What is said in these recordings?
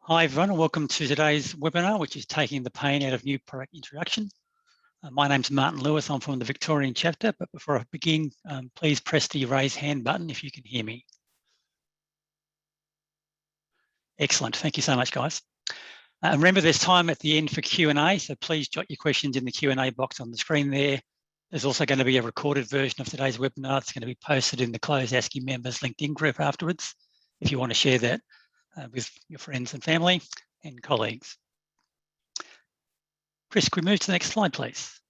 Hi everyone, and welcome to today's webinar, which is taking the pain out of new product introduction. My name's Martin Lewis, I'm from the Victorian chapter, but before I begin, please press the raise hand button if you can hear me. Excellent, thank you so much guys. Remember there's time at the end for Q&A, so please jot your questions in the Q&A box on the screen there. There's also going to be a recorded version of today's webinar. It's going to be posted in the closed ASCI members LinkedIn group afterwards, if you want to share that with your friends and family and colleagues. Chris, can we move to the next slide, please?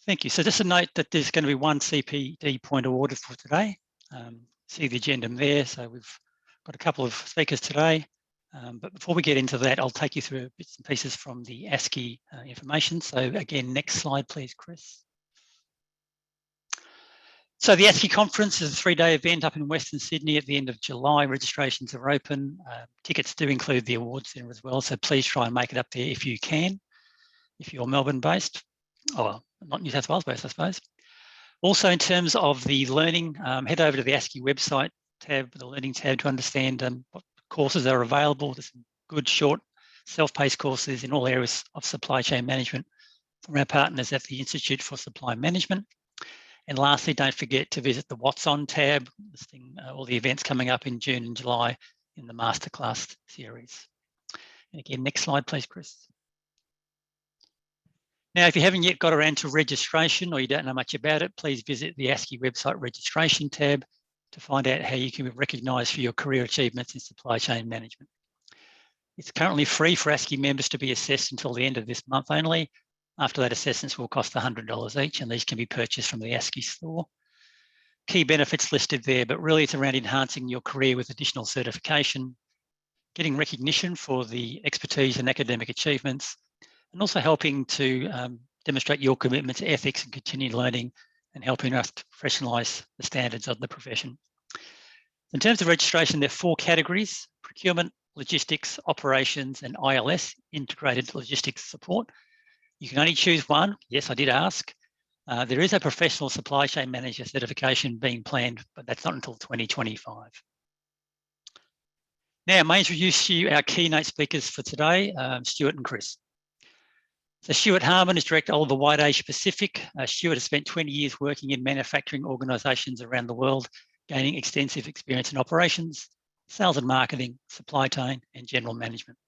Thank you. So just a note that there's going to be one CPD point awarded for today. See the agenda there. So we've got a couple of speakers today. But before we get into that, I'll take you through bits and pieces from the ASCI information. So again, next slide, please, Chris. So the ASCI Conference is a 3-day event up in Western Sydney at the end of July. Registrations are open. Tickets do include the awards there as well. So please try and make it up there if you can, if you're Melbourne based, or not New South Wales based, I suppose. Also in terms of the learning, head over to the ASCI website tab, the learning tab, to understand what courses are available. There's some good short self-paced courses in all areas of supply chain management from our partners at the Institute for Supply Management. And lastly, don't forget to visit the What's On tab, listing all the events coming up in June and July in the Masterclass series. And again, next slide, please, Chris. Now, if you haven't yet got around to registration or you don't know much about it, please visit the ASCI website registration tab to find out how you can be recognised for your career achievements in supply chain management. It's currently free for ASCI members to be assessed until the end of this month only. After that, assessments will cost $100 each, and these can be purchased from the ASCI store. Key benefits listed there, but really it's around enhancing your career with additional certification, getting recognition for the expertise and academic achievements, and also helping to demonstrate your commitment to ethics and continued learning and helping us to professionalise the standards of the profession. In terms of registration, there are 4 categories: procurement, logistics, operations, and ILS, integrated logistics support. You can only choose one. Yes, I did ask. There is a professional supply chain manager certification being planned, but that's not until 2025. Now, may I introduce you our keynote speakers for today, Stuart and Chris. So Stuart Harmon is Director of the Wight Asia Pacific. Stuart has spent 20 years working in manufacturing organisations around the world, gaining extensive experience in operations, sales and marketing, supply chain, and general management.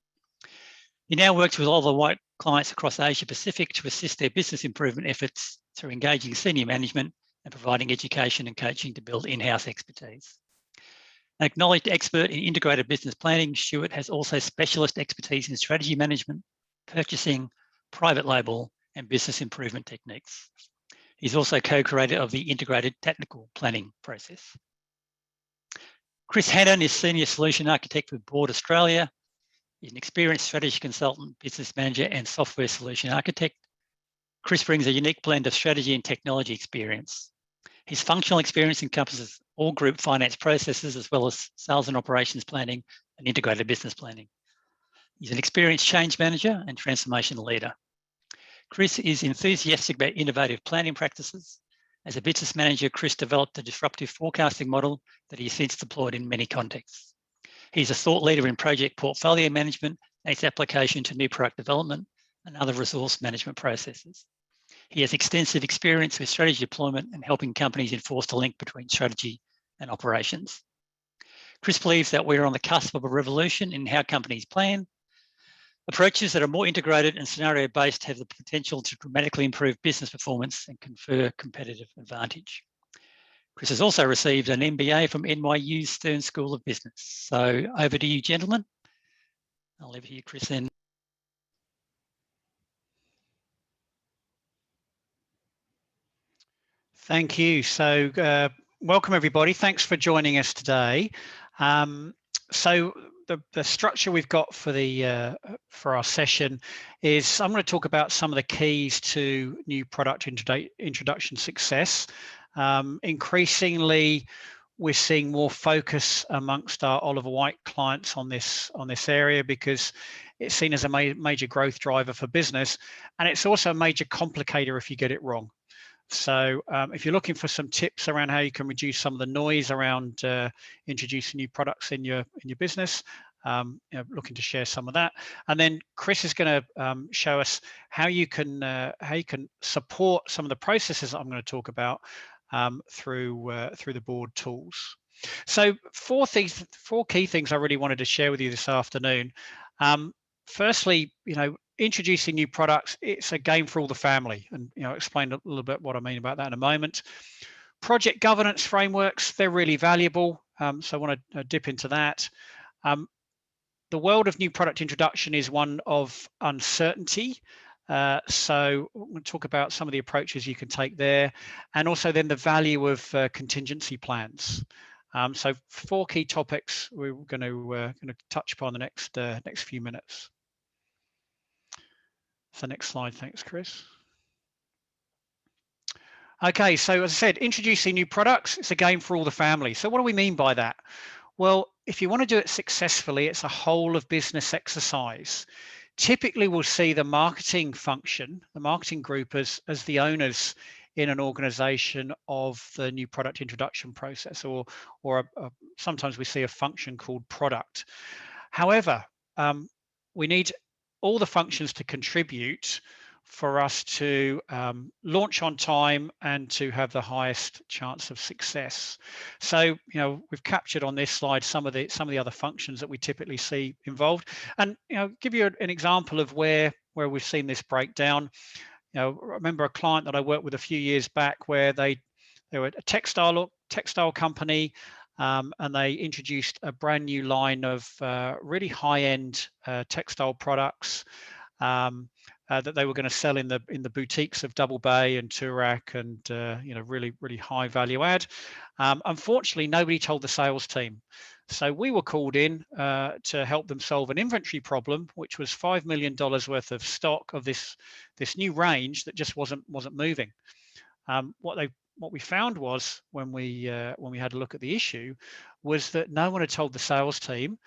He now works with all the Wight clients across Asia Pacific to assist their business improvement efforts through engaging senior management and providing education and coaching to build in-house expertise. An acknowledged expert in integrated business planning, Stuart has also specialist expertise in strategy management, purchasing, private label, and business improvement techniques. He's also co-creator of the integrated technical planning process. Chris Hannon is Senior Solution Architect with Board Australia. He's an experienced strategy consultant, business manager, and software solution architect. Chris brings a unique blend of strategy and technology experience. His functional experience encompasses all group finance processes, as well as sales and operations planning and integrated business planning. He's an experienced change manager and transformation leader. Chris is enthusiastic about innovative planning practices. As a business manager, Chris developed a disruptive forecasting model that he has since deployed in many contexts. He's a thought leader in project portfolio management and its application to new product development and other resource management processes. He has extensive experience with strategy deployment and helping companies enforce the link between strategy and operations. Chris believes that we're on the cusp of a revolution in how companies plan. Approaches that are more integrated and scenario-based have the potential to dramatically improve business performance and confer competitive advantage. Chris has also received an MBA from NYU's Stern School of Business. So over to you, gentlemen. I'll leave it here, Chris, then. Thank you. So welcome, everybody. Thanks for joining us today. So the structure we've got for our session is I'm going to talk about some of the keys to new product introduction success. Increasingly, we're seeing more focus amongst our Oliver Wight clients on this area because it's seen as a major growth driver for business, and it's also a major complicator if you get it wrong. So if you're looking for some tips around how you can reduce some of the noise around introducing new products in your business, looking to share some of that. And then Chris is going to show us how you can support some of the processes that I'm going to talk about through the board tools. So four key things I really wanted to share with you this afternoon. Firstly, introducing new products, it's a game for all the family, and I'll explain a little bit what I mean about that in a moment. Project governance frameworks, they're really valuable, so I want to dip into that. The world of new product introduction is one of uncertainty, so we'll talk about some of the approaches you can take there, and also then the value of contingency plans. So four key topics we're going to touch upon the next few minutes. So next slide, thanks, Chris. Okay, so as I said, introducing new products, it's a game for all the family. So what do we mean by that? Well, if you want to do it successfully, it's a whole of business exercise. Typically, we'll see the marketing function, the marketing group as the owners in an organization of the new product introduction process, or sometimes we see a function called product. However, we need all the functions to contribute for us to launch on time and to have the highest chance of success. So, we've captured on this slide some of the other functions that we typically see involved, and give you an example of where we've seen this breakdown. I remember a client that I worked with a few years back where they were a textile company. And they introduced a brand new line of really high-end textile products that they were going to sell in the boutiques of Double Bay and Toorak, and really high value add. Unfortunately, nobody told the sales team, so we were called in to help them solve an inventory problem, which was $5 million worth of stock of this new range that just wasn't moving. What we found was when we had a look at the issue was that no one had told the sales team.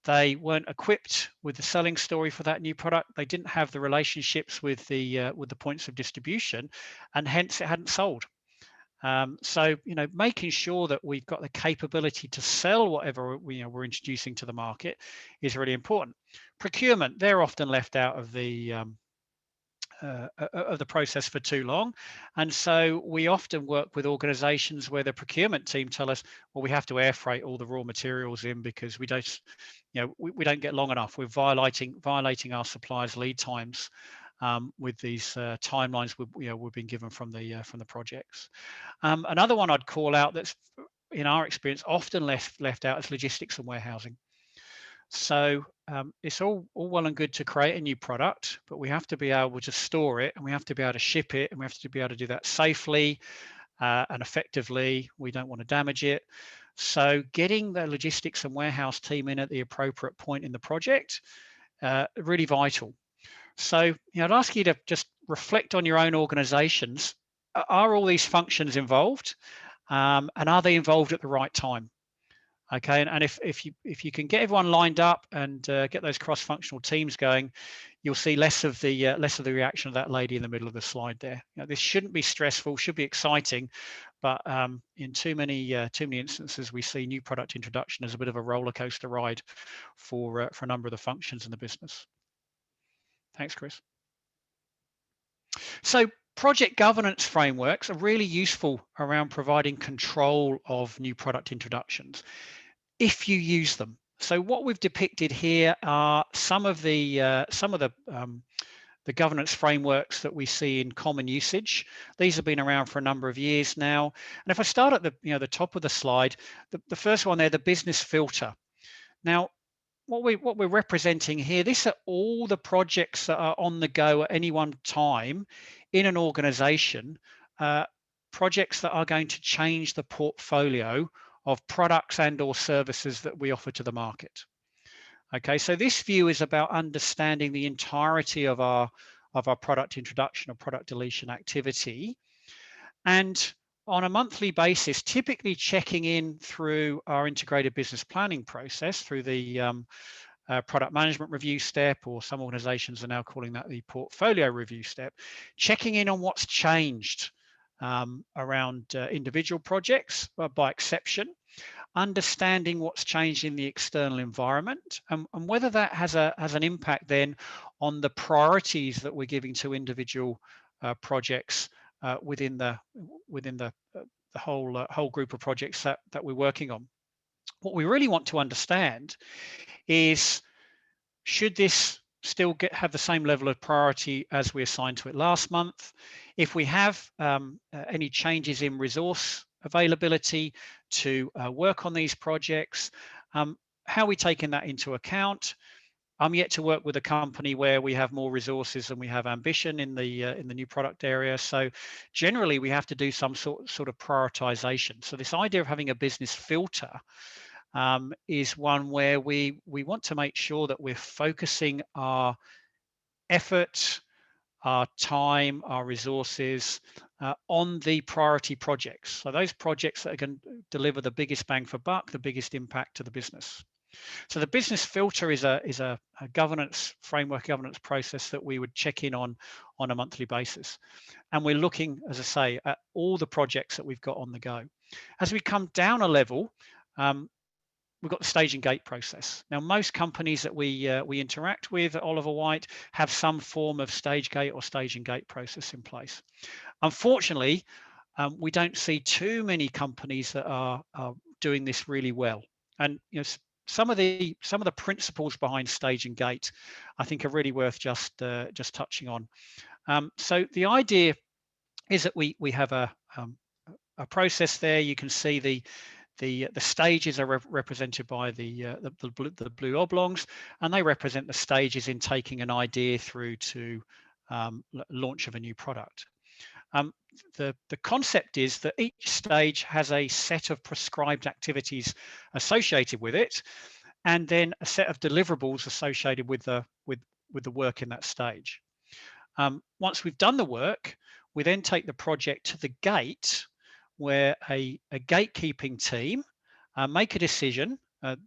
They weren't equipped with the selling story for that new product. They didn't have the relationships with the points of distribution, and hence it hadn't sold. So making sure that we've got the capability to sell whatever we're introducing to the market is really important. Procurement, they're often left out of the process for too long, and so we often work with organizations where the procurement team tell us, well, we have to air freight all the raw materials in because we don't we don't get long enough. We're violating our suppliers' lead times with these timelines we've been given from the projects. Another one I'd call out that's in our experience often left out is logistics and warehousing. So it's all well and good to create a new product, but we have to be able to store it, and we have to be able to ship it, and we have to be able to do that safely and effectively. We don't want to damage it. So getting the logistics and warehouse team in at the appropriate point in the project, really vital. So I'd ask you to just reflect on your own organizations. Are all these functions involved, and are they involved at the right time? Okay, and if you can get everyone lined up and get those cross-functional teams going, you'll see less of the reaction of that lady in the middle of the slide there. This shouldn't be stressful, should be exciting, but in too many instances, we see new product introduction as a bit of a roller coaster ride for a number of the functions in the business. Thanks, Chris. So project governance frameworks are really useful around providing control of new product introductions if you use them. So what we've depicted here are some of the governance frameworks that we see in common usage. These have been around for a number of years now. And if I start at the top of the slide, the first one there, the business filter. Now, what we're representing here, these are all the projects that are on the go at any one time in an organization, projects that are going to change the portfolio of products and or services that we offer to the market. Okay, so this view is about understanding the entirety of our product introduction or product deletion activity, and on a monthly basis, typically checking in through our integrated business planning process, through the product management review step, or some organizations are now calling that the portfolio review step, checking in on what's changed around individual projects by exception, understanding what's changed in the external environment, and whether that has an impact then on the priorities that we're giving to individual projects within the whole group of projects that we're working on. What we really want to understand is, should this still have the same level of priority as we assigned to it last month? If we have any changes in resource availability to work on these projects, how are we taking that into account? I'm yet to work with a company where we have more resources than we have ambition in the new product area. So generally, we have to do some sort of prioritization. So this idea of having a business filter is one where we want to make sure that we're focusing our effort, our time, our resources on the priority projects. So those projects that are going to deliver the biggest bang for buck, the biggest impact to the business. So the business filter is a governance framework, governance process that we would check in on a monthly basis. And we're looking, as I say, at all the projects that we've got on the go. As we come down a level, we've got the stage and gate process. Now, most companies that we interact with at Oliver Wight have some form of stage gate or stage and gate process in place. Unfortunately, we don't see too many companies that are doing this really well. And some of the principles behind stage and gate, I think, are really worth just touching on. So the idea is that we have a process there. You can see the stages are represented by the blue oblongs, and they represent the stages in taking an idea through to launch of a new product. The concept is that each stage has a set of prescribed activities associated with it, and then a set of deliverables associated with the work in that stage. Once we've done the work, we then take the project to the gate, where a gatekeeping team make a decision.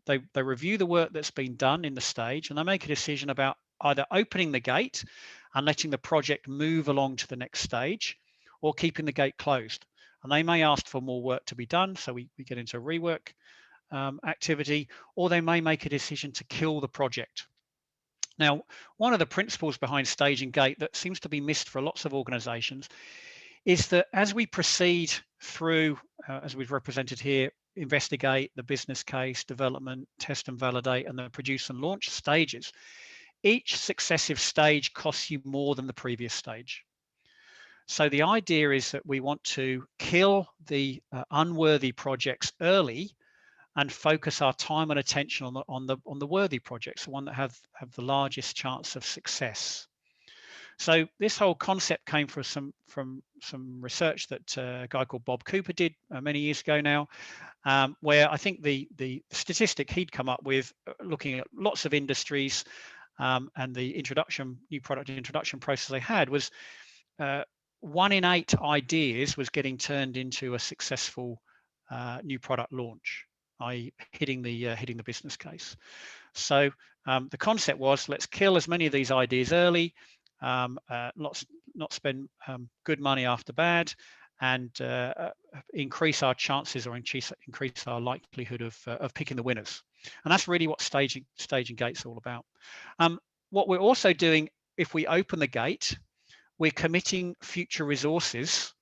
They review the work that's been done in the stage, and they make a decision about either opening the gate and letting the project move along to the next stage, or keeping the gate closed. And they may ask for more work to be done, so we get into a rework activity, or they may make a decision to kill the project. Now, one of the principles behind stage and gate that seems to be missed for lots of organizations is that as we proceed through, as we've represented here, investigate, the business case, development, test and validate, and the produce and launch stages, each successive stage costs you more than the previous stage. So the idea is that we want to kill the unworthy projects early and focus our time and attention on the worthy projects, the one that have the largest chance of success. So this whole concept came from some research that a guy called Bob Cooper did many years ago now, where I think the statistic he'd come up with, looking at lots of industries and the new product introduction process they had, was 1 in 8 ideas was getting turned into a successful new product launch, i.e. hitting the business case. So the concept was, let's kill as many of these ideas early, not spend good money after bad, and increase our chances, or increase our likelihood of picking the winners. And that's really what stage and gate's all about. What we're also doing, if we open the gate, we're committing future resources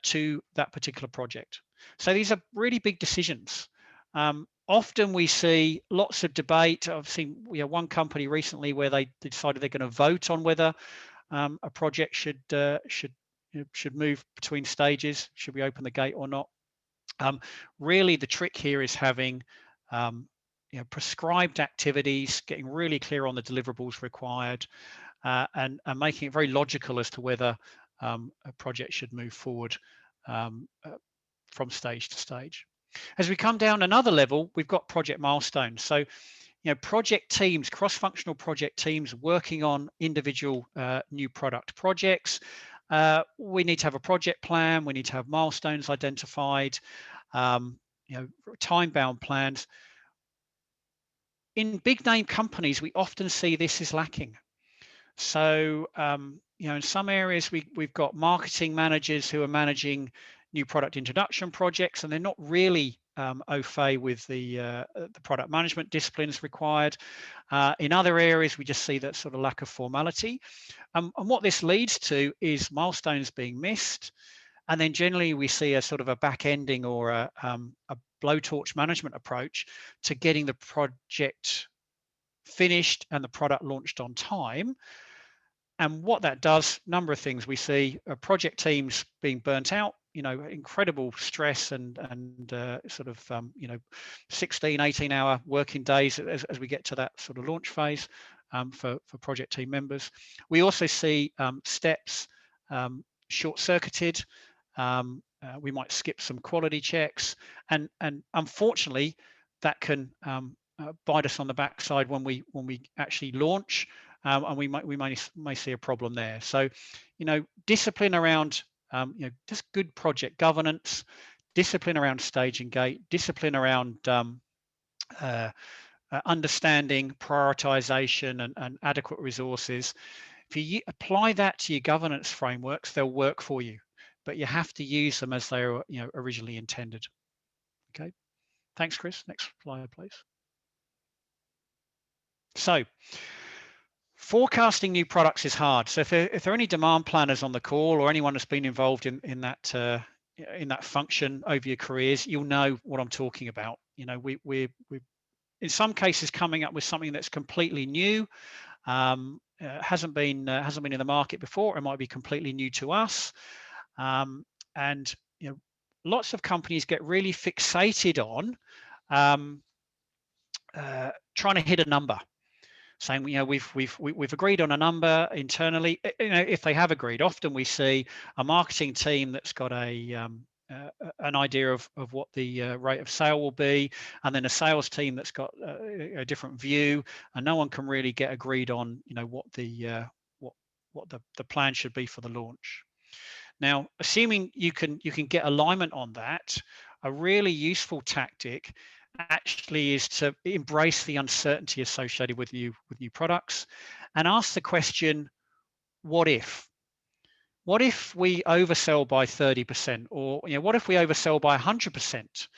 to that particular project. So these are really big decisions. Often we see lots of debate. I've seen one company recently where they decided they're going to vote on whether a project should move between stages. Should we open the gate or not? Really, the trick here is having prescribed activities, getting really clear on the deliverables required, and making it very logical as to whether a project should move forward from stage to stage. As we come down another level, we've got project milestones. So, project teams, cross-functional project teams working on individual new product projects. We need to have a project plan. We need to have milestones identified, time-bound plans. In big name companies, we often see this is lacking. So, in some areas we've got marketing managers who are managing new product introduction projects, and they're not really au fait with the product management disciplines required. In other areas, we just see that sort of lack of formality. And what this leads to is milestones being missed. And then generally we see a sort of a back ending or a blowtorch management approach to getting the project finished and the product launched on time. And what that does, number of things we see: project teams being burnt out, incredible stress and sort of 16, 18-hour working days as we get to that sort of launch phase for project team members. We also see steps short-circuited. We might skip some quality checks, and unfortunately that can bite us on the backside when we actually launch, and we may see a problem there. So, discipline around just good project governance, discipline around stage and gate, discipline around understanding prioritization and adequate resources. If you apply that to your governance frameworks, they'll work for you, but you have to use them as they were originally intended. Okay, thanks, Chris. Next slide, please. So, forecasting new products is hard. So if there are any demand planners on the call, or anyone that's been involved in that function over your careers, you'll know what I'm talking about. We're in some cases coming up with something that's completely new, hasn't been in the market before. It might be completely new to us, and lots of companies get really fixated on trying to hit a number, saying we've agreed on a number internally. If they have agreed, often we see a marketing team that's got an idea of what the rate of sale will be, and then a sales team that's got a different view, and no one can really get agreed on what the plan should be for the launch. Now, assuming you can get alignment on that, a really useful tactic actually is to embrace the uncertainty associated with new products and ask the question, what if? What if we oversell by 30%, or what if we oversell by 100%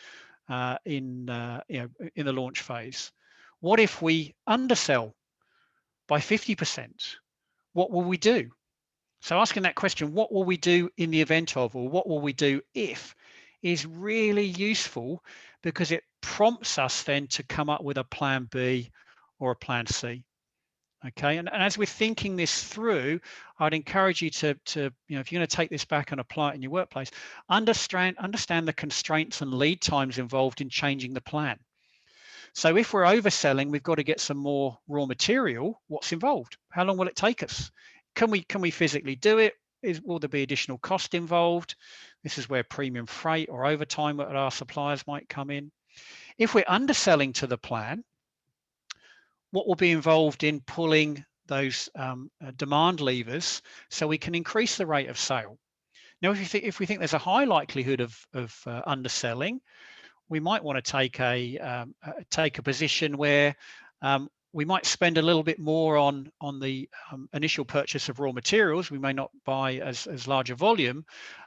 in the launch phase? What if we undersell by 50%? What will we do? So asking that question, what will we do in the event of, or what will we do if, is really useful, because it prompts us then to come up with a plan B or a plan C. Okay, and as we're thinking this through, I'd encourage you to if you're going to take this back and apply it in your workplace, understand the constraints and lead times involved in changing the plan. So if we're overselling, we've got to get some more raw material. What's involved? How long will it take us? Can we physically do it? Will there be additional cost involved? This is where premium freight or overtime at our suppliers might come in. If we're underselling to the plan, what will be involved in pulling those demand levers so we can increase the rate of sale? Now, if we think there's a high likelihood of underselling, we might want to take a position where we might spend a little bit more on the initial purchase of raw materials. We may not buy as large a volume,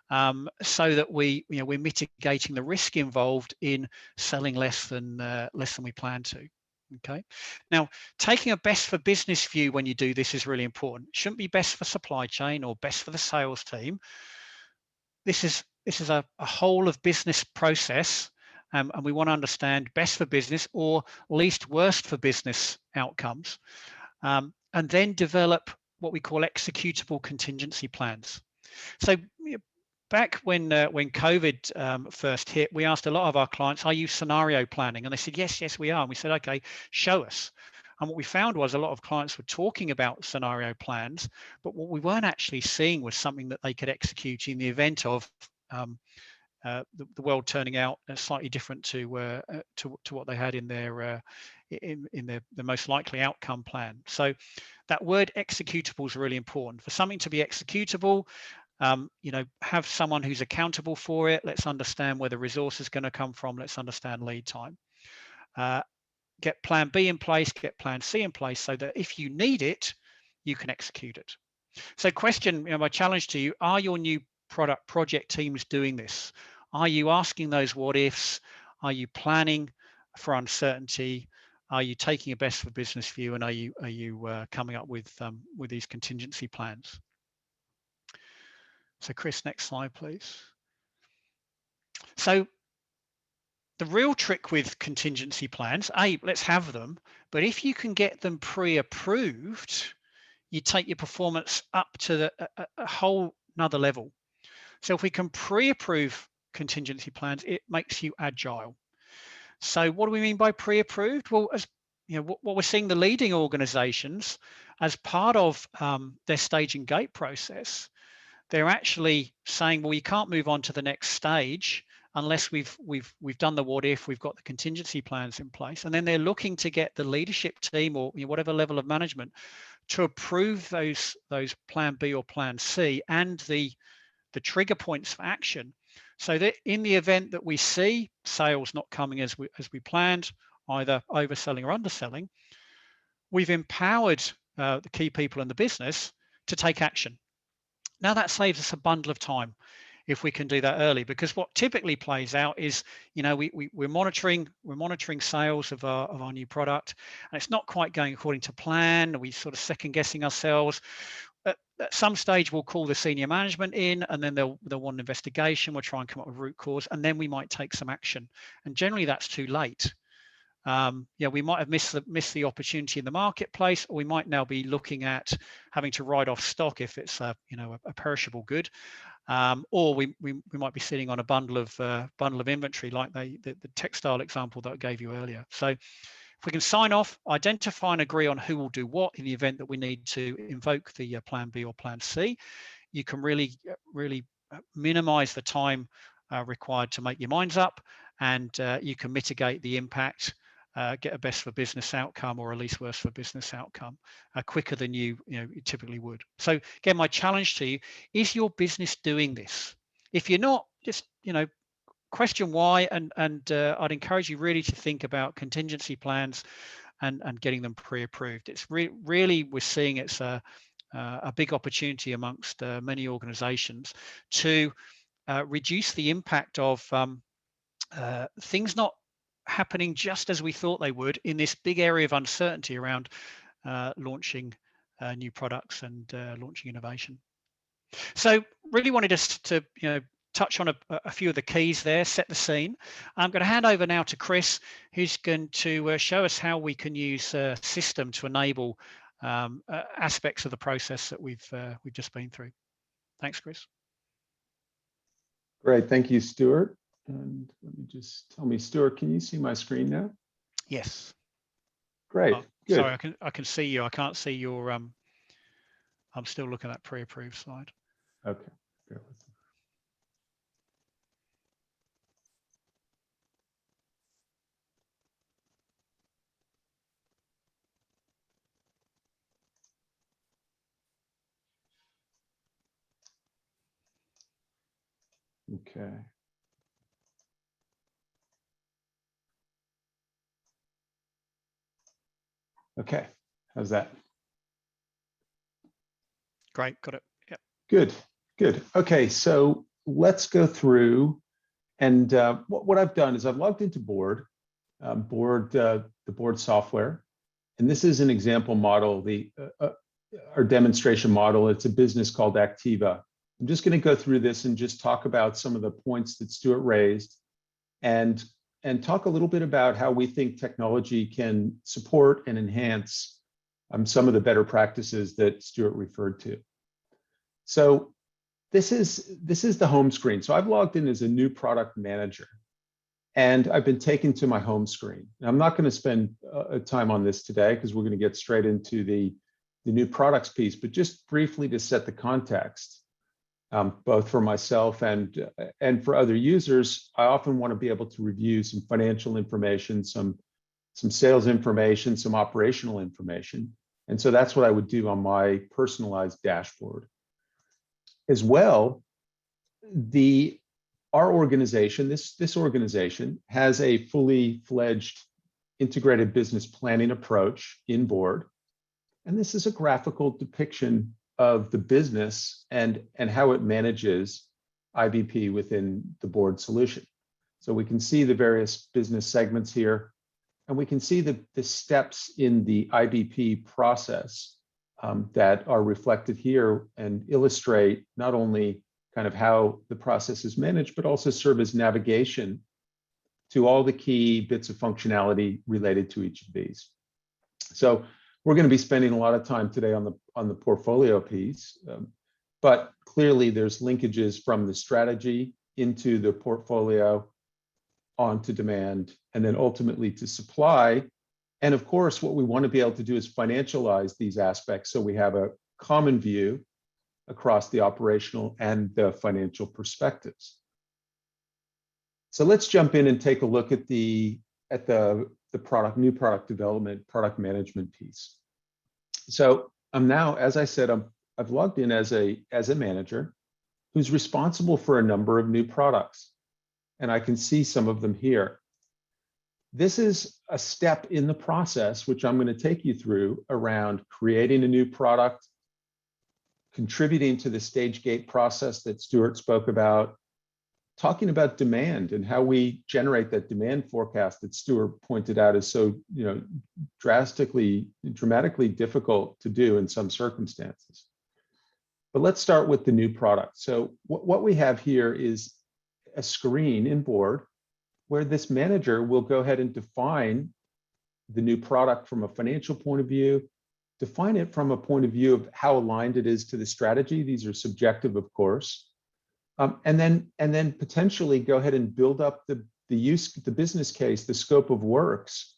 so that we're mitigating the risk involved in selling less than we plan to. Okay. Now, taking a best for business view when you do this is really important. It shouldn't be best for supply chain or best for the sales team. This is a whole of business process. And we want to understand best for business or least worst for business outcomes, and then develop what we call executable contingency plans. So back when COVID first hit, we asked a lot of our clients, are you scenario planning? And they said, yes, we are. And we said, okay, show us. And what we found was a lot of clients were talking about scenario plans, but what we weren't actually seeing was something that they could execute in the event of the world turning out slightly different to what they had in their the most likely outcome plan. So that word executable is really important. For something to be executable, have someone who's accountable for it. Let's understand where the resource is going to come from. Let's understand lead time. Get plan B in place, get plan C in place, so that if you need it, you can execute it. So question, my challenge to you, are your new project teams doing this? Are you asking those what ifs? Are you planning for uncertainty? Are you taking a best for business view? And are you coming up with these contingency plans? So Chris, next slide, please. So the real trick with contingency plans, let's have them, but if you can get them pre-approved, you take your performance up to a whole nother level. So if we can pre-approve contingency plans, it makes you agile. So what do we mean by pre-approved? Well, as what we're seeing the leading organizations, as part of their stage and gate process, they're actually saying, well, you can't move on to the next stage unless we've done the what if, we've got the contingency plans in place. And then they're looking to get the leadership team or whatever level of management to approve those plan B or plan C and the trigger points for action, so that in the event that we see sales not coming as we planned, either overselling or underselling, we've empowered the key people in the business to take action. Now that saves us a bundle of time if we can do that early, because what typically plays out is, we're monitoring sales of our new product, and it's not quite going according to plan. We sort of second guessing ourselves. At some stage, we'll call the senior management in, and then they'll want an investigation. We'll try and come up with root cause, and then we might take some action. And generally, that's too late. We might have missed the opportunity in the marketplace, or we might now be looking at having to write off stock if it's a perishable good, or we might be sitting on a bundle of inventory, like the textile example that I gave you earlier. So if we can sign off, identify and agree on who will do what in the event that we need to invoke the plan B or plan C, you can really minimize the time required to make your minds up, and you can mitigate the impact, get a best for business outcome or a least worst for business outcome quicker than you typically would. So again, my challenge to you is your business doing this? If you're not, just question why, and I'd encourage you really to think about contingency plans and getting them pre-approved. It's really we're seeing it's a big opportunity amongst many organizations to reduce the impact of things not happening just as we thought they would in this big area of uncertainty around launching new products and launching innovation. So really wanted us to touch on a few of the keys there, set the scene. I'm going to hand over now to Chris, who's going to show us how we can use a system to enable aspects of the process that we've just been through. Thanks, Chris. Great, thank you, Stuart. And let me just Stuart, can you see my screen now? Yes. Great. Good. Sorry, I can see you. I can't see your. I'm still looking at that pre-approved slide. Okay. Bear with me. Okay. Okay, how's that? Great, got it. Yep. Good. Okay, so let's go through, and what I've done is I've logged into Board, the Board software, and this is an example model, our demonstration model. It's a business called Activa. I'm just going to go through this and just talk about some of the points that Stuart raised, and talk a little bit about how we think technology can support and enhance some of the better practices that Stuart referred to. So this is the home screen. So I've logged in as a new product manager, and I've been taken to my home screen. Now, I'm not going to spend time on this today because we're going to get straight into the new products piece, but just briefly to set the context. Both for myself and for other users, I often want to be able to review some financial information, some sales information, some operational information. And so that's what I would do on my personalized dashboard. As well, our organization, this organization has a fully fledged integrated business planning approach in Board. And this is a graphical depiction of the business and how it manages IBP within the board solution. So we can see the various business segments here, and we can see the steps in the IBP process that are reflected here and illustrate not only kind of how the process is managed, but also serve as navigation to all the key bits of functionality related to each of these. So we're going to be spending a lot of time today on the portfolio piece, but clearly there's linkages from the strategy into the portfolio, onto demand, and then ultimately to supply. And of course, what we want to be able to do is financialize these aspects so we have a common view across the operational and the financial perspectives. So let's jump in and take a look at the new product development, product management piece. So I'm now, as I said, I've logged in as a manager who's responsible for a number of new products, and I can see some of them here. This is a step in the process, which I'm going to take you through around creating a new product, contributing to the stage gate process that Stuart spoke about, talking about demand and how we generate that demand forecast that Stuart pointed out is so, dramatically difficult to do in some circumstances. But let's start with the new product. So what we have here is a screen in Board where this manager will go ahead and define the new product from a financial point of view, define it from a point of view of how aligned it is to the strategy. These are subjective, of course. And then potentially go ahead and build up the business case, the scope of works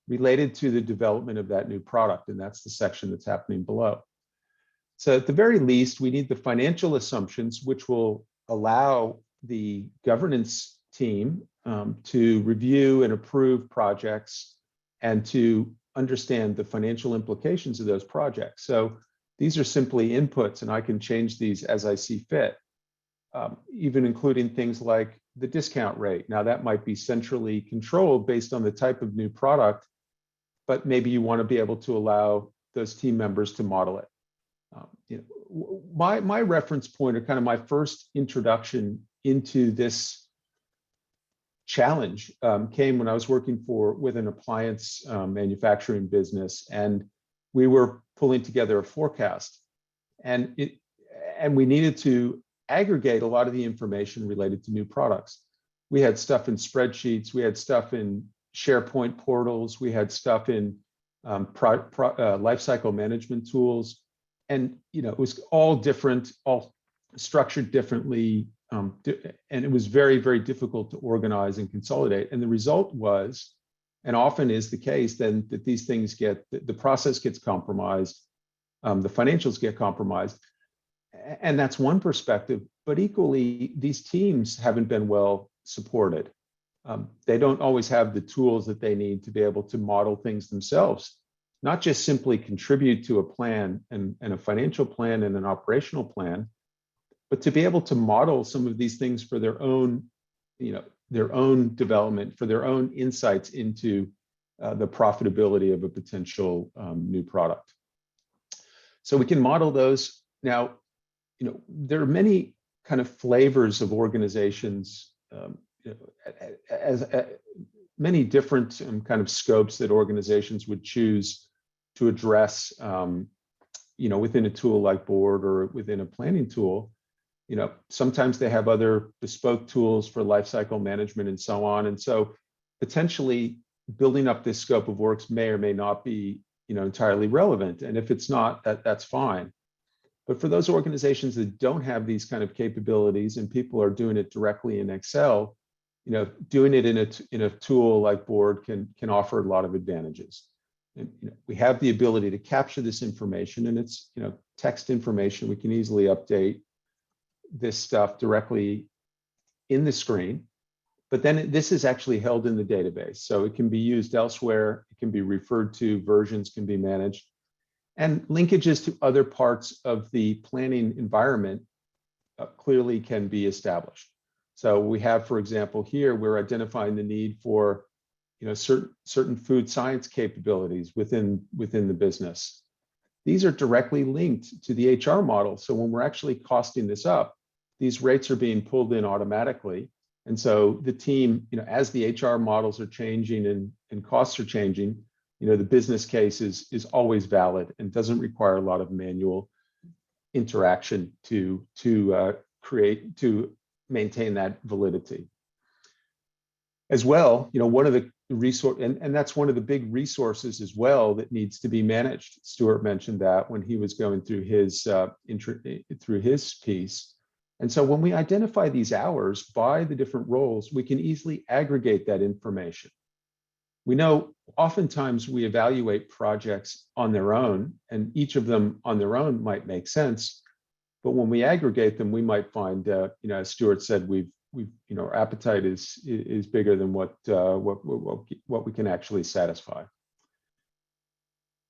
related to the development of that new product. And that's the section that's happening below. So at the very least, we need the financial assumptions, which will allow the governance team to review and approve projects and to understand the financial implications of those projects. So these are simply inputs, and I can change these as I see fit. Even including things like the discount rate. Now that might be centrally controlled based on the type of new product, but maybe you want to be able to allow those team members to model it. My reference point, or kind of my first introduction into this challenge, came when I was working with an appliance manufacturing business, and we were pulling together a forecast, and we needed to aggregate a lot of the information related to new products. We had stuff in spreadsheets, we had stuff in SharePoint portals, we had stuff in lifecycle management tools, and it was all different, all structured differently, and it was very, very difficult to organize and consolidate. And the result was, and often is the case, then that these things the process gets compromised, the financials get compromised. And that's one perspective, but equally, these teams haven't been well supported. They don't always have the tools that they need to be able to model things themselves, not just simply contribute to a plan and a financial plan and an operational plan, but to be able to model some of these things for their own development, for their own insights into the profitability of a potential new product. So we can model those. Now, there are many kind of flavors of organizations, as many different kind of scopes that organizations would choose to address, within a tool like Board or within a planning tool. Sometimes they have other bespoke tools for lifecycle management and so on. And so potentially building up this scope of works may or may not be, entirely relevant. And if it's not, that's fine. But for those organizations that don't have these kind of capabilities and people are doing it directly in Excel, doing it in a tool like Board can offer a lot of advantages. And we have the ability to capture this information, and it's text information. We can easily update this stuff directly in the screen, but then this is actually held in the database, so it can be used elsewhere. It can be referred to. Versions can be managed. And linkages to other parts of the planning environment clearly can be established. So we have, for example, here, we're identifying the need for certain food science capabilities within the business. these are directly linked to the HR model. So when we're actually costing this up, these rates are being pulled in automatically. And so the team, as the HR models are changing and costs are changing, the business case is always valid and doesn't require a lot of manual interaction to maintain that validity. As well, one of the resource, and that's one of the big resources as well that needs to be managed. Stuart mentioned that when he was going through his piece. And so when we identify these hours by the different roles, we can easily aggregate that information. We know oftentimes we evaluate projects on their own, and each of them on their own might make sense. But when we aggregate them, we might find, as Stuart said, our appetite is bigger than what we can actually satisfy.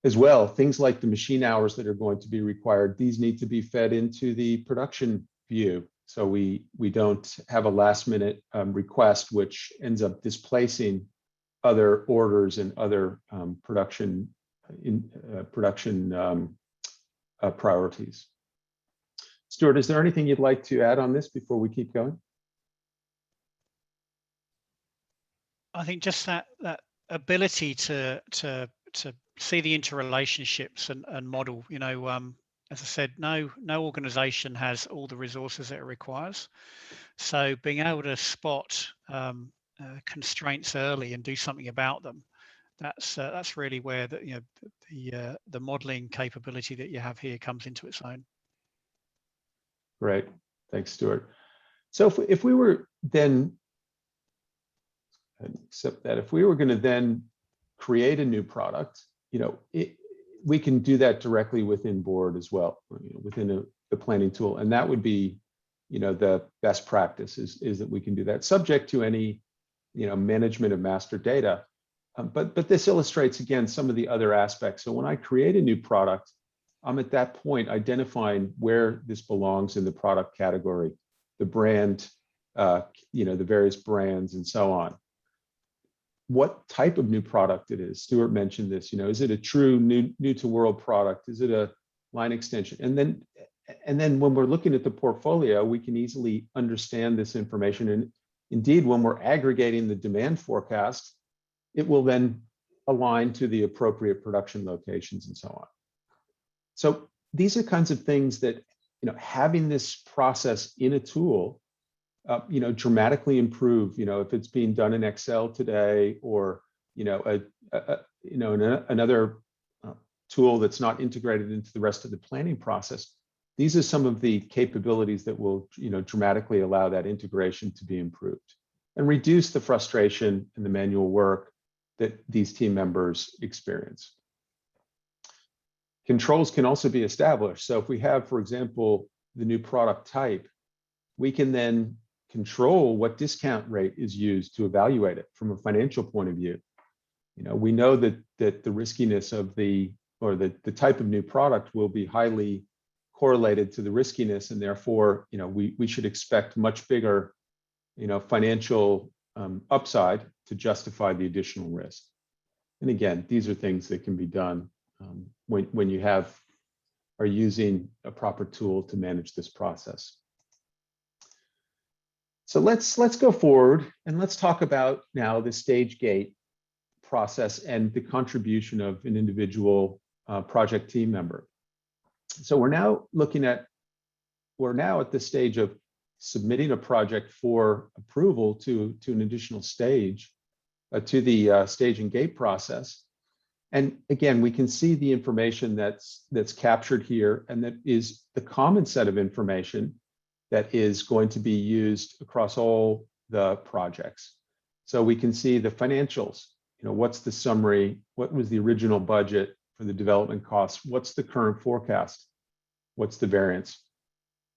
As well, things like the machine hours that are going to be required, these need to be fed into the production view. So we don't have a last minute request, which ends up displacing other orders and other production priorities. Stuart, is there anything you'd like to add on this before we keep going? I think just that ability to see the interrelationships and model, as I said, no organization has all the resources that it requires. So being able to spot constraints early and do something about them, that's really where the modeling capability that you have here comes into its own. Great, thanks, Stuart. So if we were then, except that if we were going to then create a new product, we can do that directly within Board as well, within the planning tool, and that would be, the best practice is that we can do that, subject to any, management of master data. But this illustrates again some of the other aspects. So when I create a new product, I'm at that point identifying where this belongs in the product category, the brand, the various brands, and so on. What type of new product it is. Stuart mentioned this, is it a true new to world product? Is it a line extension? And then when we're looking at the portfolio, we can easily understand this information. And indeed, when we're aggregating the demand forecast, it will then align to the appropriate production locations and so on. So these are kinds of things that, having this process in a tool, dramatically improve, if it's being done in Excel today, or, another tool that's not integrated into the rest of the planning process. These are some of the capabilities that will, dramatically allow that integration to be improved and reduce the frustration and the manual work that these team members experience. Controls can also be established. So if we have, for example, the new product type, we can then control what discount rate is used to evaluate it from a financial point of view. We know that the riskiness of the type of new product will be highly correlated to the riskiness, and therefore, we should expect much bigger, financial upside to justify the additional risk. And again, these are things that can be done when you are using a proper tool to manage this process. So let's go forward and let's talk about now the stage gate process and the contribution of an individual project team member. So we're now at the stage of submitting a project for approval to an additional stage, to the stage and gate process. And again, we can see the information that's captured here, and that is the common set of information that is going to be used across all the projects. So we can see the financials, what's the summary, what was the original budget for the development costs, what's the current forecast, what's the variance.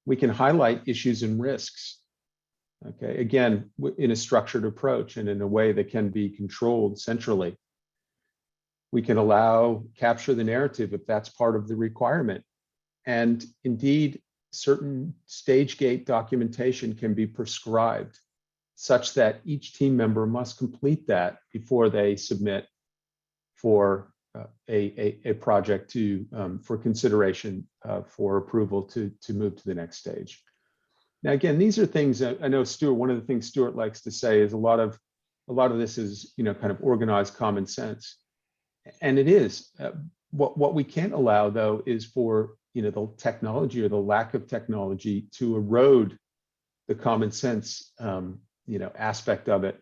We can highlight issues and risks, okay, again, in a structured approach and in a way that can be controlled centrally. We can capture the narrative if that's part of the requirement. And indeed, certain stage gate documentation can be prescribed such that each team member must complete that before they submit for a project to for consideration for approval to move to the next stage. Now, again, these are things that I know Stuart. One of the things Stuart likes to say is a lot of this is kind of organized common sense, and it is. What we can't allow though is for the technology or the lack of technology to erode the common sense aspect of it.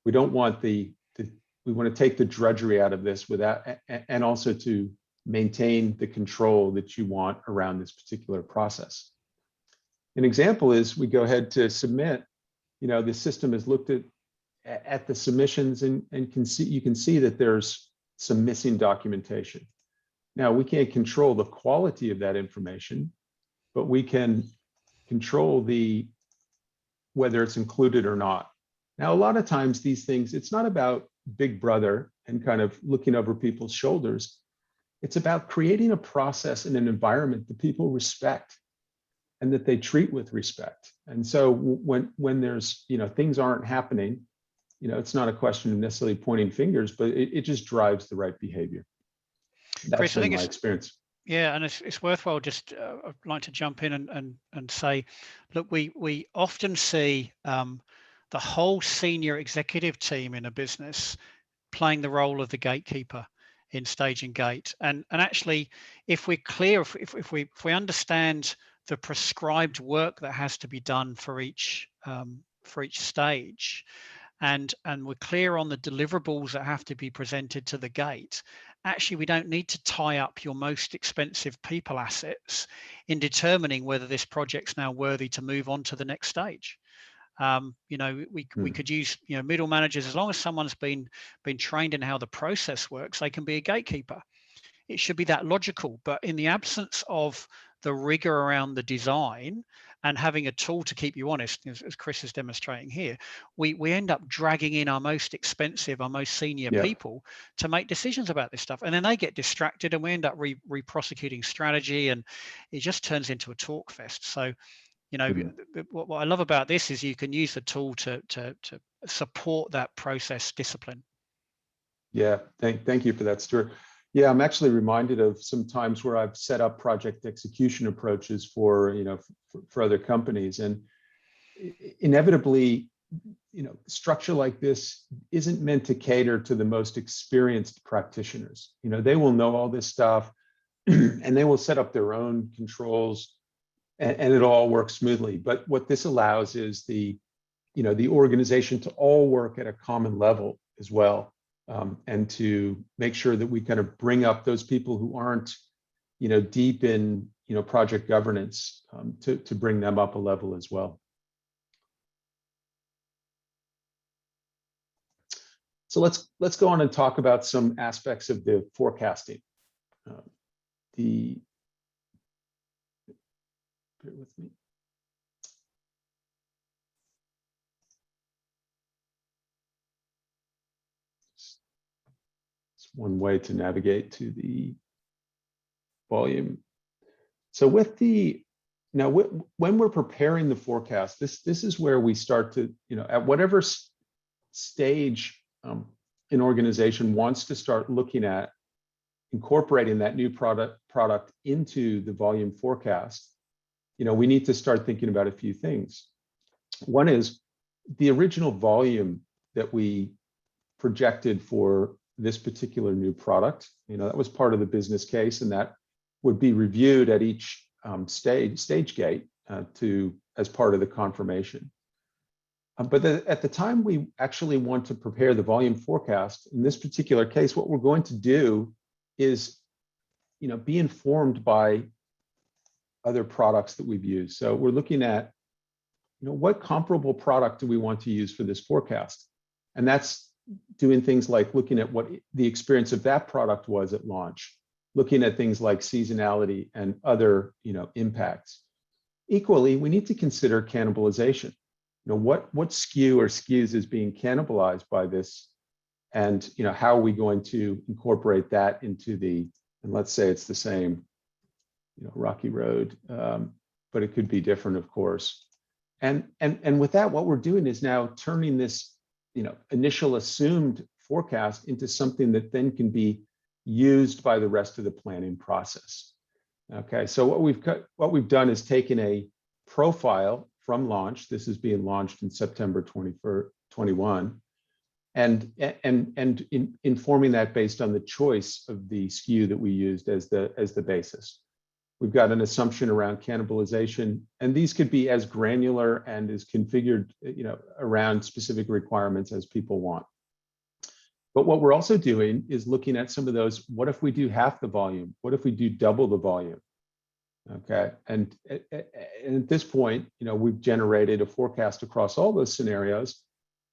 We don't want we want to take the drudgery out of this without, and also to maintain the control that you want around this particular process. An example is we go ahead to submit. The system has looked at the submissions and you can see that there's some missing documentation. Now, we can't control the quality of that information, but we can control whether it's included or not. Now, a lot of times these things, it's not about Big Brother and kind of looking over people's shoulders. It's about creating a process and an environment that people respect and that they treat with respect. And so when there's, things aren't happening, it's not a question of necessarily pointing fingers, but it just drives the right behavior. That's Chris, been my experience. Yeah, and it's worthwhile just I'd like to jump in and say, look, we often see the whole senior executive team in a business playing the role of the gatekeeper in stage and gate. And actually, if we're clear, if we understand the prescribed work that has to be done for each stage, and we're clear on the deliverables that have to be presented to the gate, actually we don't need to tie up your most expensive people assets in determining whether this project's now worthy to move on to the next stage. We could use middle managers. As long as someone's been trained in how the process works, they can be a gatekeeper. It should be that logical. But in the absence of the rigor around the design and having a tool to keep you honest, as Chris is demonstrating here, we end up dragging in our most expensive, our most senior people to make decisions about this stuff. And then they get distracted and we end up re-prosecuting strategy, and it just turns into a talk fest. So, what I love about this is you can use the tool to support that process discipline. Yeah, thank you for that, Stuart. Yeah, I'm actually reminded of some times where I've set up project execution approaches for other companies, and inevitably, structure like this isn't meant to cater to the most experienced practitioners. They will know all this stuff, and they will set up their own controls, and it all works smoothly. But what this allows is the organization to all work at a common level as well. And to make sure that we kind of bring up those people who aren't, deep in, project governance, to bring them up a level as well. So let's go on and talk about some aspects of the forecasting. Bear with me. One way to navigate to the volume. So when we're preparing the forecast, this is where we start to, at whatever stage an organization wants to start looking at incorporating that new product into the volume forecast, we need to start thinking about a few things. One is the original volume that we projected for this particular new product. That was part of the business case, and that would be reviewed at each stage gate as part of the confirmation. But at the time we actually want to prepare the volume forecast, in this particular case, what we're going to do is, be informed by other products that we've used. So we're looking at, what comparable product do we want to use for this forecast? And that's doing things like looking at what the experience of that product was at launch, looking at things like seasonality and other, impacts. Equally, we need to consider cannibalization. What SKU or SKUs is being cannibalized by this, and how are we going to incorporate that into and let's say it's the same, Rocky Road, but it could be different, of course. And with that, what we're doing is now turning this initial assumed forecast into something that then can be used by the rest of the planning process. Okay, so what we've done is taken a profile from launch. This is being launched in September 2021, and informing that based on the choice of the SKU that we used as the basis. We've got an assumption around cannibalization, and these could be as granular and as configured, around specific requirements as people want. But what we're also doing is looking at some of those. What if we do half the volume? What if we do double the volume? Okay, and at this point, we've generated a forecast across all those scenarios.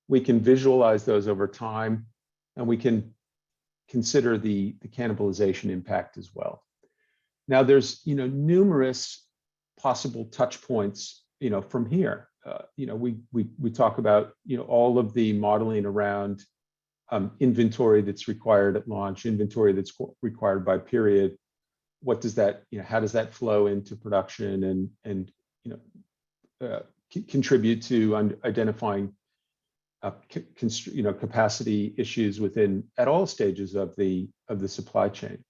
We can visualize those over time, and we can consider the cannibalization impact as well. Now, there's numerous possible touch points from here. We talk about all of the modeling around inventory that's required at launch, inventory that's required by period. What does that, how does that flow into production and contribute to identifying capacity issues at all stages of the supply chain.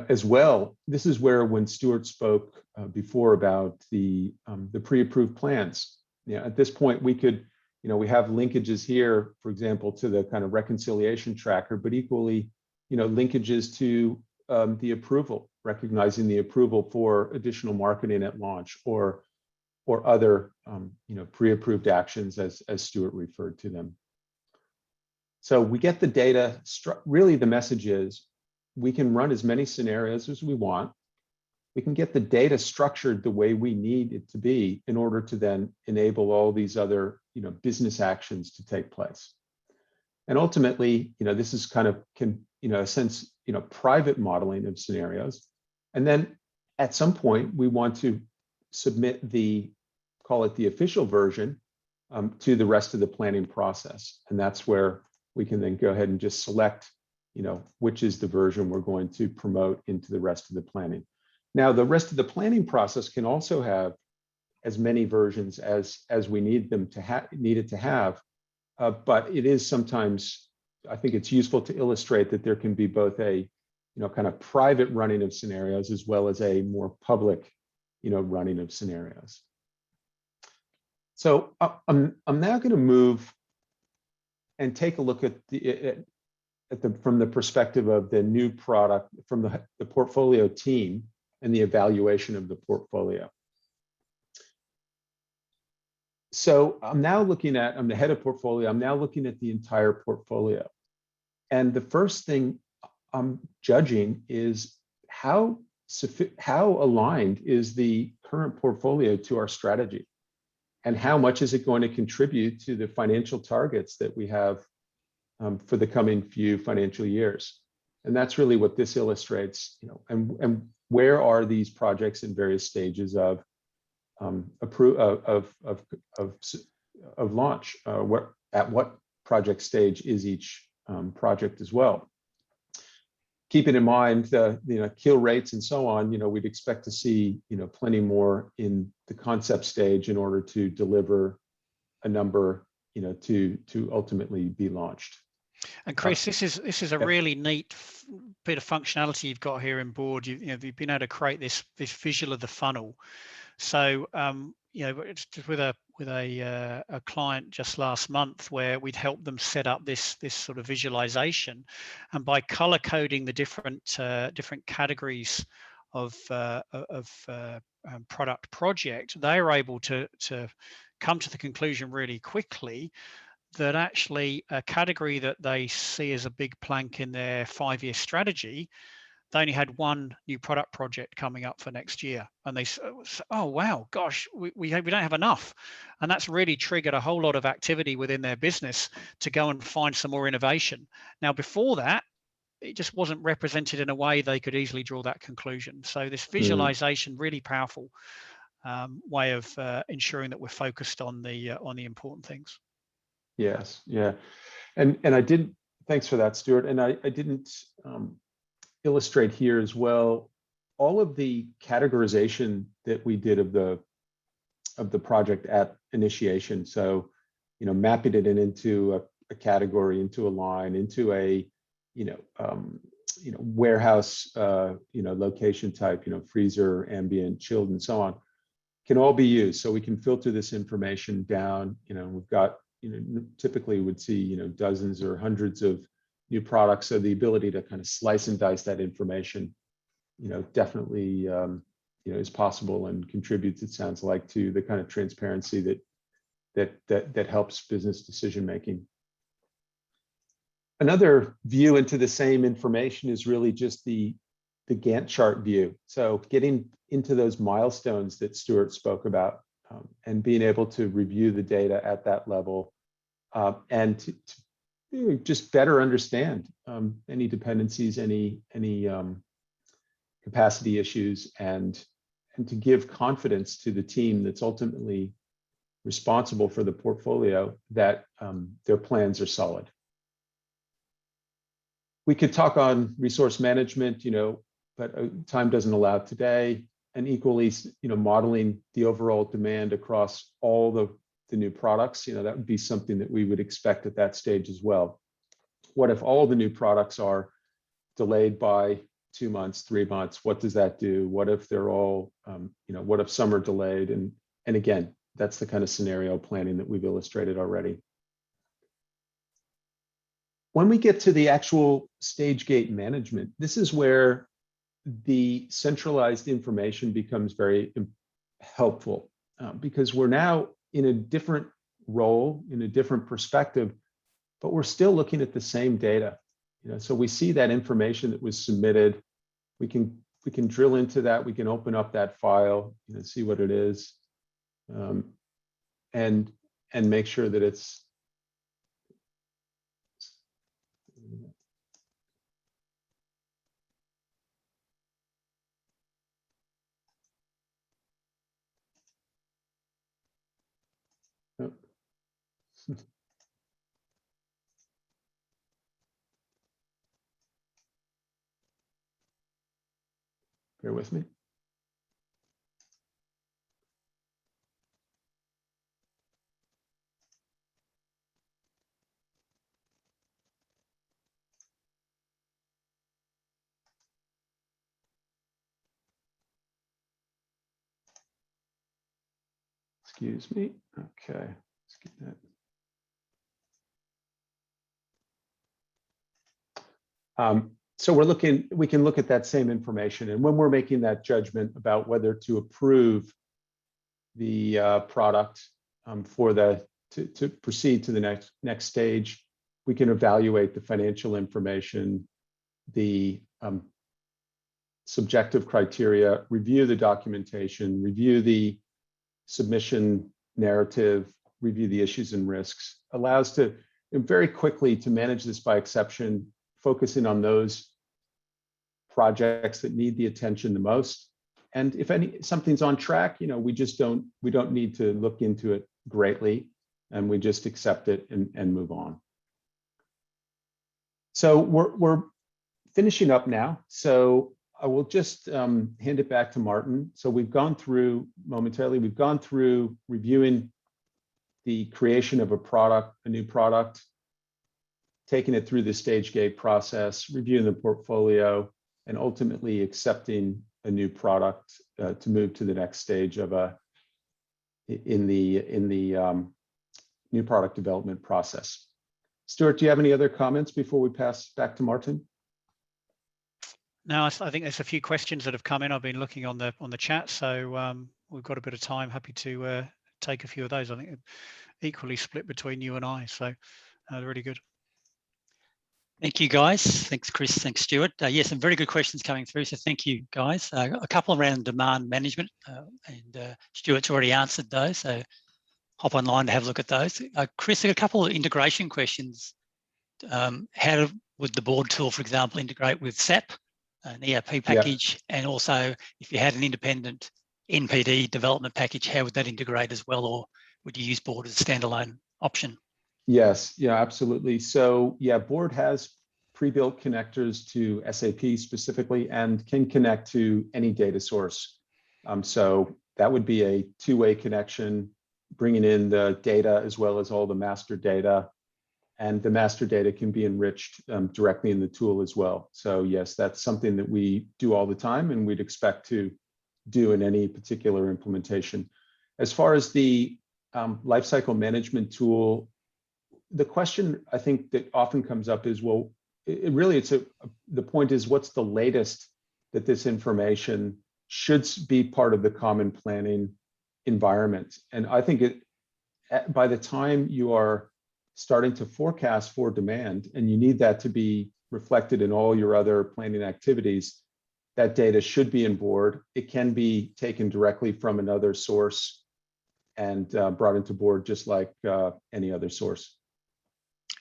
As well, this is where, when Stuart spoke before about the pre-approved plans, at this point we could, we have linkages here, for example, to the kind of reconciliation tracker, but equally, linkages to the approval, recognizing the approval for additional marketing at launch or other, pre-approved actions as Stuart referred to them. So we get the data. Really, the message is we can run as many scenarios as we want. We can get the data structured the way we need it to be in order to then enable all these other, business actions to take place. And ultimately, this is kind of, a sense, private modeling of scenarios. And then at some point, we want to submit call it the official version, to the rest of the planning process. And that's where we can then go ahead and just select, which is the version we're going to promote into the rest of the planning. Now, the rest of the planning process can also have as many versions as we need it to have, but it is sometimes, I think it's useful to illustrate that there can be both a, kind of private running of scenarios as well as a more public, running of scenarios. So I'm now going to move and take a look at from the perspective of the new product, from the portfolio team and the evaluation of the portfolio. So I'm the head of portfolio. I'm now looking at the entire portfolio. And the first thing I'm judging is how aligned is the current portfolio to our strategy, and how much is it going to contribute to the financial targets that we have for the coming few financial years. And that's really what this illustrates, and where are these projects in various stages of launch? At what project stage is each project as well? Keeping in mind the kill rates and so on, we'd expect to see plenty more in the concept stage in order to deliver a number to ultimately be launched. And Chris, this is a really neat bit of functionality you've got here in Board. You've been able to create this visual of the funnel. So it's with a client just last month where we'd helped them set up this sort of visualization, and by color coding the different categories of product project, they are able to come to the conclusion really quickly that actually a category that they see as a big plank in their 5-year strategy, they only had one new product project coming up for next year, and they, oh wow, gosh, we don't have enough, and that's really triggered a whole lot of activity within their business to go and find some more innovation. Now, before that, it just wasn't represented in a way they could easily draw that conclusion. So this visualization, really powerful way of ensuring that we're focused on the important things. Yes, yeah, and I didn't. Thanks for that, Stuart. And I didn't illustrate here as well all of the categorization that we did of the project at initiation. So, mapping it into a category, into a line, into a warehouse, location type, freezer, ambient, chilled, and so on, can all be used. So we can filter this information down. We've got, typically would see, dozens or hundreds of new products. So the ability to kind of slice and dice that information, definitely, is possible and contributes, it sounds like, to the kind of transparency that helps business decision making. Another view into the same information is really just the Gantt chart view. So getting into those milestones that Stuart spoke about, and being able to review the data at that level, and to just better understand any dependencies, any capacity issues, and to give confidence to the team that's ultimately responsible for the portfolio that their plans are solid. We could talk on resource management, but time doesn't allow today. And equally, modeling the overall demand across all the new products, that would be something that we would expect at that stage as well. What if all the new products are delayed by 2 months, 3 months? What does that do? What if they're all, what if some are delayed? And again, that's the kind of scenario planning that we've illustrated already. When we get to the actual stage gate management, this is where the centralized information becomes very helpful, because we're now in a different role, in a different perspective, but we're still looking at the same data. So we see that information that was submitted. We can drill into that. We can open up that file, see what it is, and make sure that it's. Bear with me. Excuse me. Okay, let's get that. So we can look at that same information, and when we're making that judgment about whether to approve the product to proceed to the next stage, we can evaluate the financial information, the subjective criteria, review the documentation, review the submission narrative, review the issues and risks. Allows to very quickly to manage this by exception, focusing on those projects that need the attention the most. And if something's on track, we don't need to look into it greatly, and we just accept it and move on. So we're finishing up now. So I will just hand it back to Martin. So we've gone through reviewing the creation of a new product, taking it through the stage gate process, reviewing the portfolio, and ultimately accepting a new product to move to the next stage in the new product development process. Stuart, do you have any other comments before we pass back to Martin? No, I think there's a few questions that have come in. I've been looking on the chat, so we've got a bit of time. Happy to take a few of those. I think equally split between you and I, so really good. Thank you, guys. Thanks, Chris. Thanks, Stuart. Yes, some very good questions coming through, so thank you, guys. A couple around demand management, and Stuart's already answered those, so hop online to have a look at those. Chris, a couple of integration questions. How would the board tool, for example, integrate with SAP, an ERP package, and also if you had an independent NPD development package, how would that integrate as well, or would you use board as a standalone option? Yes, yeah, absolutely. So yeah, board has pre-built connectors to SAP specifically and can connect to any data source. So that would be a two-way connection, bringing in the data as well as all the master data. and the master data can be enriched directly in the tool as well. So yes, that's something that we do all the time and we'd expect to do in any particular implementation. As far as the lifecycle management tool, the question I think that often comes up is, well, the point is, what's the latest that this information should be part of the common planning environment? And I think by the time you are starting to forecast for demand and you need that to be reflected in all your other planning activities, that data should be in board. It can be taken directly from another source and brought into board just like any other source.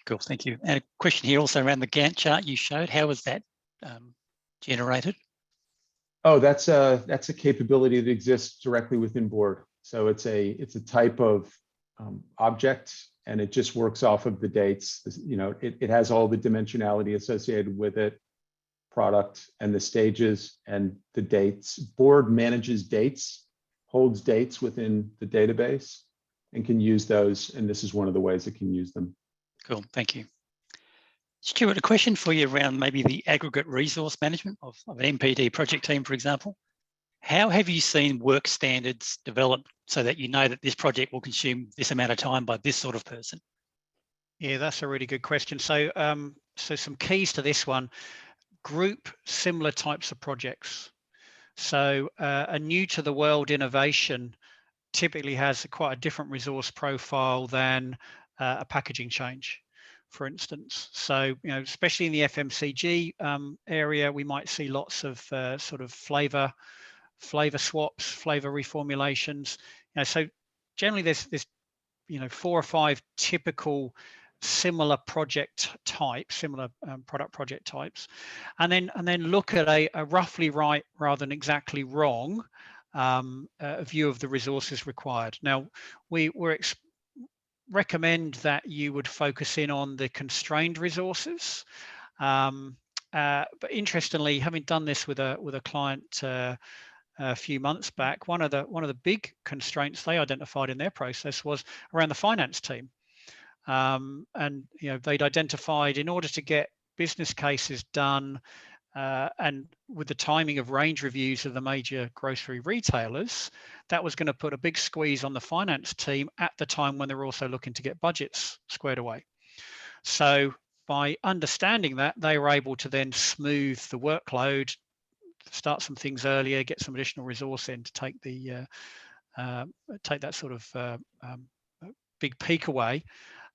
Cool, thank you. And a question here also around the Gantt chart you showed. How was that generated? Oh, that's a capability that exists directly within board. So it's a type of object, and it just works off of the dates. You know, it has all the dimensionality associated with it, product and the stages and the dates. Board manages dates, holds dates within the database, and can use those. And this is one of the ways it can use them. Cool, thank you. Stuart, a question for you around maybe the aggregate resource management of an MPD project team, for example. How have you seen work standards develop so that you know that this project will consume this amount of time by this sort of person? Yeah, that's a really good question. So, so some keys to this one: group similar types of projects. So, a new to the world innovation typically has quite a different resource profile than a packaging change, for instance. So, you know, especially in the FMCG area, we might see lots of sort of flavor swaps, flavor reformulations. You know, so generally there's 4 or 5 typical similar project types, similar product project types, and then look at a roughly right rather than exactly wrong view of the resources required. Now, we recommend that you would focus in on the constrained resources, but interestingly, having done this with a client a few months back, one of the big constraints they identified in their process was around the finance team, and you know, they'd identified, in order to get business cases done and with the timing of range reviews of the major grocery retailers, that was going to put a big squeeze on the finance team at the time when they're also looking to get budgets squared away. So by understanding that, they were able to then smooth the workload, start some things earlier, get some additional resource in to take that sort of big peak away.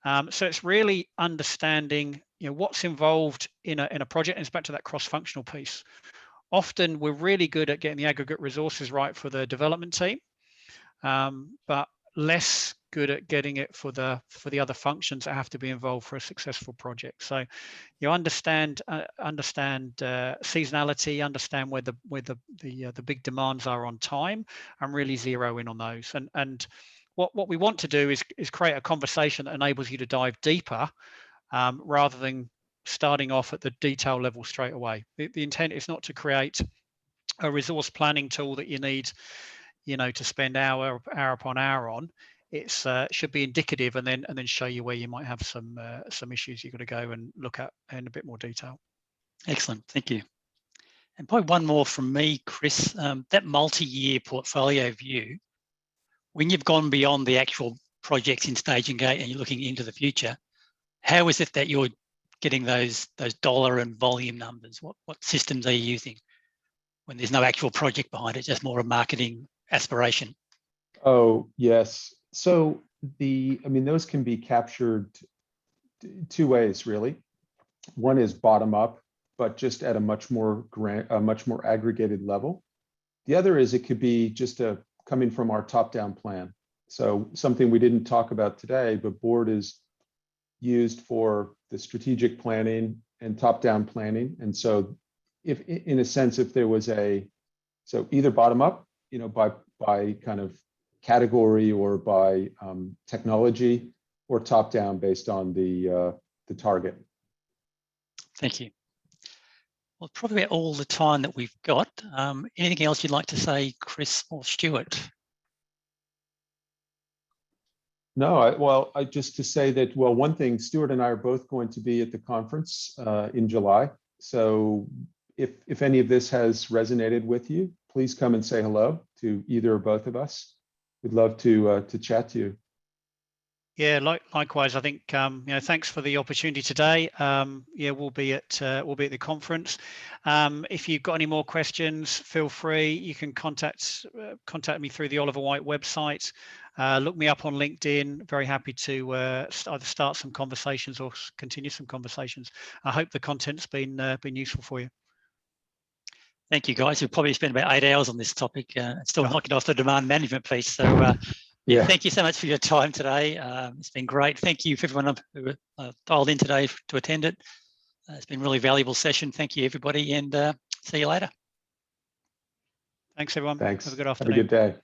So it's really understanding, you know, what's involved in a project, and it's back to that cross-functional piece. Often we're really good at getting the aggregate resources right for the development team, but less good at getting it for the other functions that have to be involved for a successful project. So you understand seasonality, understand where the big demands are on time, and really zero in on those. And what we want to do is create a conversation that enables you to dive deeper, rather than starting off at the detail level straight away. The intent is not to create a resource planning tool that you need, you know, to spend hour upon hour on. It's should be indicative, and then show you where you might have some issues you've got to go and look at in a bit more detail. Excellent, thank you. And probably one more from me, Chris. That multi-year portfolio view, when you've gone beyond the actual projects in stage and gate and you're looking into the future, how is it that you're getting those dollar and volume numbers? What systems are you using when there's no actual project behind it, just more a marketing aspiration? Oh, yes. So those can be captured 2 ways, really. One is bottom up, but just at a much more aggregated level. The other is it could be just coming from our top-down plan. So something we didn't talk about today, but board is used for the strategic planning and top-down planning. And so if, in a sense, if there was so either bottom up, you know, by kind of category or by technology, or top down based on the target. Thank you. Well, probably about all the time that we've got. Anything else you'd like to say, Chris or Stuart? No, I just to say that, well, one thing, Stuart and I are both going to be at the conference in July. So if any of this has resonated with you, please come and say hello to either or both of us. We'd love to chat to you. Yeah, likewise. I think thanks for the opportunity today. Yeah, we'll be at the conference. If you've got any more questions, feel free. You can contact me through the Oliver Wight website. Look me up on LinkedIn. Very happy to either start some conversations or continue some conversations. I hope the content's been useful for you. Thank you, guys. We've probably spent about 8 hours on this topic. Still knocking off the demand management piece. So. Yeah, thank you so much for your time today. It's been great. Thank you for everyone who dialed in today to attend it. It's been a really valuable session. Thank you, everybody, and see you later. Thanks, everyone. Thanks. Have a good afternoon. Have a good day.